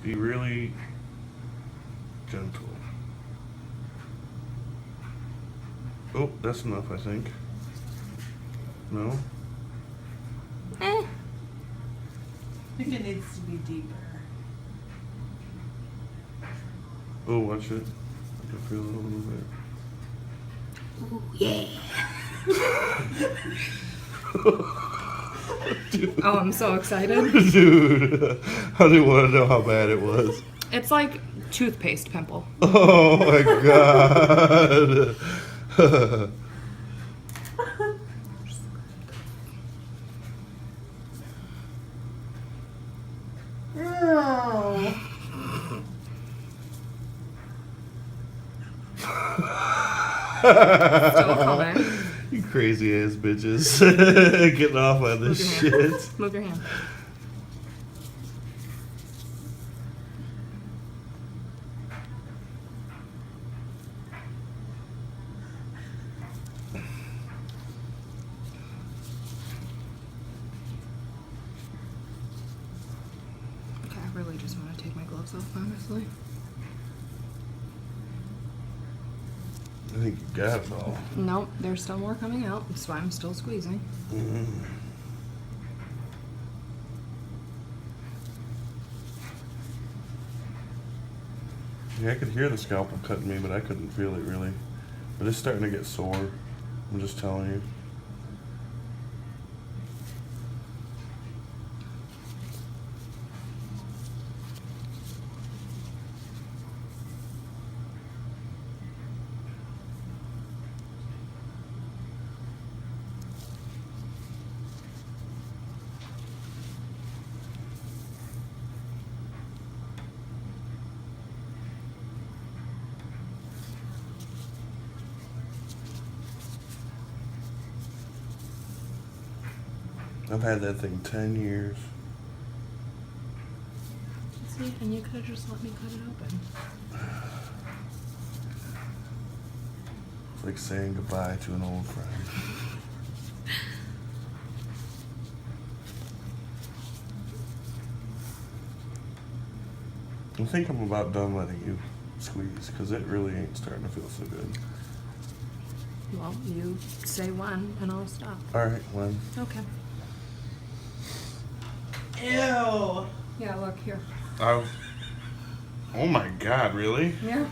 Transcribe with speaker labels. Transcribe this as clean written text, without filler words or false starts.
Speaker 1: Be really gentle. Oh, that's enough, I think. No?
Speaker 2: Eh.
Speaker 3: I think it needs to be deeper.
Speaker 1: Oh, watch it. I can feel it a little bit.
Speaker 2: Ooh, yeah.
Speaker 1: Dude.
Speaker 2: Oh, I'm so excited.
Speaker 1: Dude, I didn't want to know how bad it was.
Speaker 2: It's like toothpaste pimple.
Speaker 1: Oh my god.
Speaker 3: Oh.
Speaker 2: Still coming.
Speaker 1: You crazy ass bitches. Getting off on this
Speaker 2: Move your hand.
Speaker 1: shit.
Speaker 2: Move your hand. Okay, I really just want to take my gloves off, honestly.
Speaker 1: I think you got it all.
Speaker 2: Nope, there's still more coming out. That's why I'm still squeezing.
Speaker 1: Yeah, I could hear the scalpel cutting me, but I couldn't feel it really. But it's starting to get sore. I'm just telling you. I've had that thing 10 years.
Speaker 2: See, and you could have just let me cut it open.
Speaker 1: It's like saying goodbye to an old friend. I think I'm about done letting you squeeze because it really ain't starting to feel so good.
Speaker 2: Well, you say when and I'll stop.
Speaker 1: All right, when?
Speaker 2: Okay.
Speaker 3: Ew.
Speaker 2: Yeah, look here.
Speaker 1: Oh my God, really?
Speaker 2: Yeah.